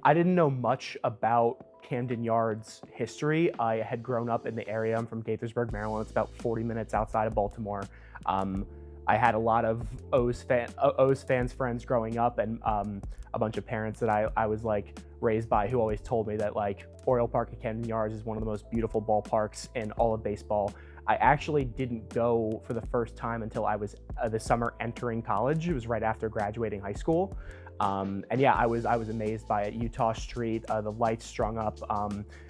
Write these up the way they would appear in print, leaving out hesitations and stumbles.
I didn't know much about Camden Yards history. I had grown up in the area. I'm from Gaithersburg, Maryland. It's about 40 minutes outside of Baltimore. Um, I had a lot of O's fans friends growing up, and a bunch of parents that I was like raised by who always told me that like Oriole Park at Camden Yards is one of the most beautiful ballparks in all of baseball. I actually didn't go for the first time until I was the summer entering college. It was right after graduating high school. And yeah, I was amazed by it. Utah Street, the lights strung up,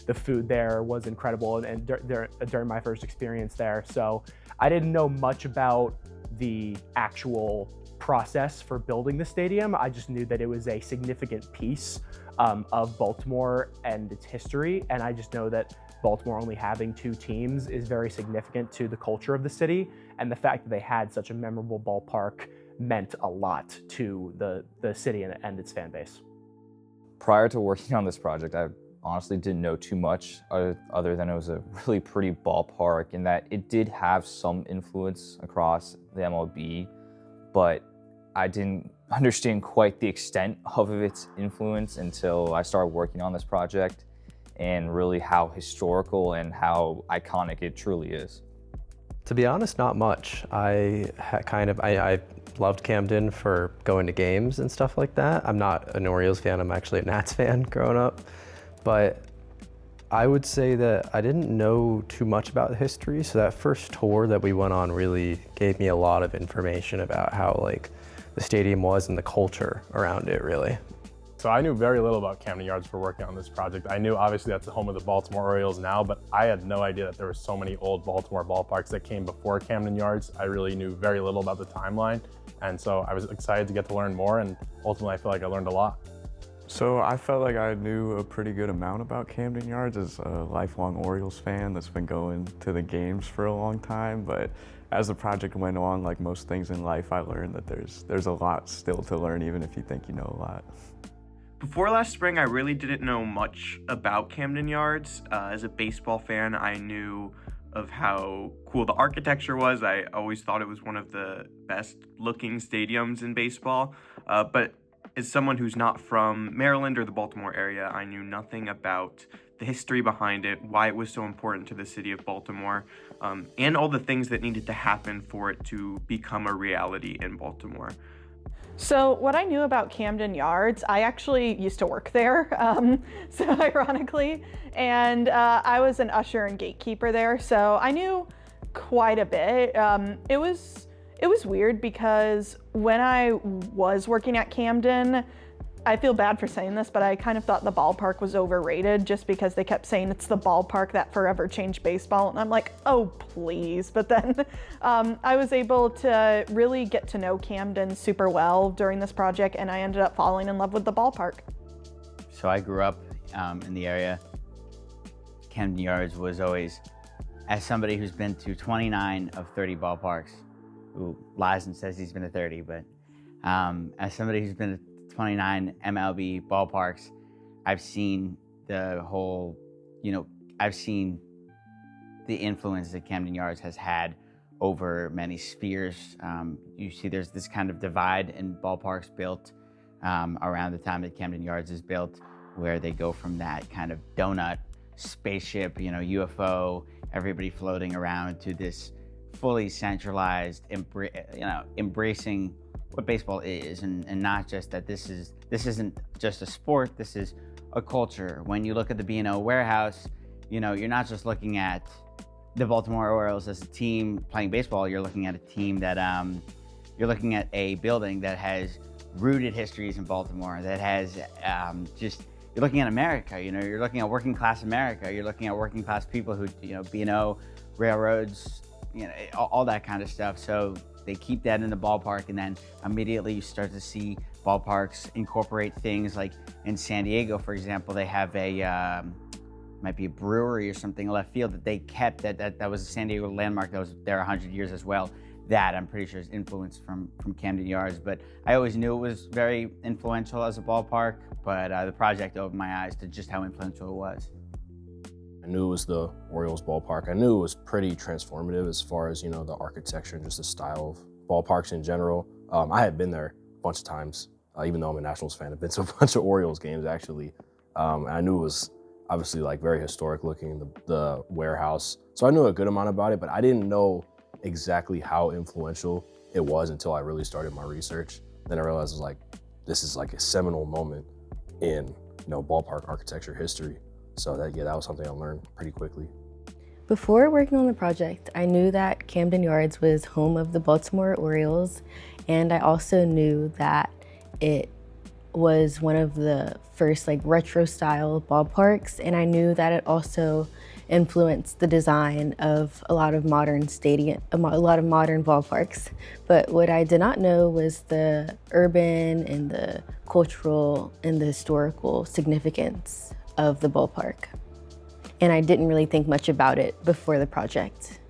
the food there was incredible, and during my first experience there. So I didn't know much about the actual process for building the stadium. I just knew that it was a significant piece of Baltimore and its history, and I just know that Baltimore only having two teams is very significant to the culture of the city, and the fact that they had such a memorable ballpark meant a lot to the city and its fan base. Prior to working on this project, I honestly didn't know too much other than it was a really pretty ballpark and that it did have some influence across the MLB, but I didn't understand quite the extent of its influence until I started working on this project and really how historical and how iconic it truly is. To be honest, not much. I loved Camden for going to games and stuff like that. I'm not an Orioles fan, I'm actually a Nats fan growing up. But I would say that I didn't know too much about the history, so that first tour that we went on really gave me a lot of information about how like the stadium was and the culture around it, really. So I knew very little about Camden Yards for working on this project. I knew obviously that's the home of the Baltimore Orioles now, but I had no idea that there were so many old Baltimore ballparks that came before Camden Yards. I really knew very little about the timeline, and so I was excited to get to learn more, and ultimately I feel like I learned a lot. So I felt like I knew a pretty good amount about Camden Yards as a lifelong Orioles fan that's been going to the games for a long time, but as the project went on, like most things in life, I learned that there's a lot still to learn, even if you think you know a lot. Before last spring, I really didn't know much about Camden Yards. As a baseball fan, I knew of how cool the architecture was. I always thought it was one of the best looking stadiums in baseball. But as someone who's not from Maryland or the Baltimore area, I knew nothing about the history behind it, why it was so important to the city of Baltimore, and all the things that needed to happen for it to become a reality in Baltimore. So what I knew about Camden Yards, I actually used to work there, so ironically, and I was an usher and gatekeeper there, so I knew quite a bit. It was weird because when I was working at Camden, I feel bad for saying this, but I kind of thought the ballpark was overrated just because they kept saying it's the ballpark that forever changed baseball. And I'm like, oh, please. But then I was able to really get to know Camden super well during this project, and I ended up falling in love with the ballpark. So I grew up in the area. Camden Yards was always, as somebody who's been to 29 of 30 ballparks, who lies and says he's been to 30, but as somebody who's been to 29 MLB ballparks, I've seen the whole, I've seen the influence that Camden Yards has had over many spheres. You see there's this kind of divide in ballparks built around the time that Camden Yards is built, where they go from that kind of donut spaceship, UFO, everybody floating around, to this fully centralized, embracing what baseball is, and not just that this isn't just a sport, this is a culture. When you look at the B&O Warehouse, you're not just looking at the Baltimore Orioles as a team playing baseball, you're looking at a team that, you're looking at a building that has rooted histories in Baltimore, that has you're looking at America, you're looking at working class America, you're looking at working class people who, B&O, railroads, all that kind of stuff. So they keep that in the ballpark, and then immediately you start to see ballparks incorporate things like in San Diego, for example, they have might be a brewery or something left field that they kept, that was a San Diego landmark that was there 100 years as well. That I'm pretty sure is influence from Camden Yards, but I always knew it was very influential as a ballpark, but the project opened my eyes to just how influential it was. I knew it was the Orioles ballpark. I knew it was pretty transformative as far as, the architecture and just the style of ballparks in general. I had been there a bunch of times even though I'm a Nationals fan. I've been to a bunch of Orioles games actually. And I knew it was obviously like very historic looking, the warehouse. So I knew a good amount about it, but I didn't know exactly how influential it was until I really started my research. Then I realized it was like, this is like a seminal moment in ballpark architecture history. So that was something I learned pretty quickly. Before working on the project, I knew that Camden Yards was home of the Baltimore Orioles, and I also knew that it was one of the first like retro style ballparks, and I knew that it also influenced the design of a lot of modern ballparks. But what I did not know was the urban and the cultural and the historical significance of the ballpark. And I didn't really think much about it before the project.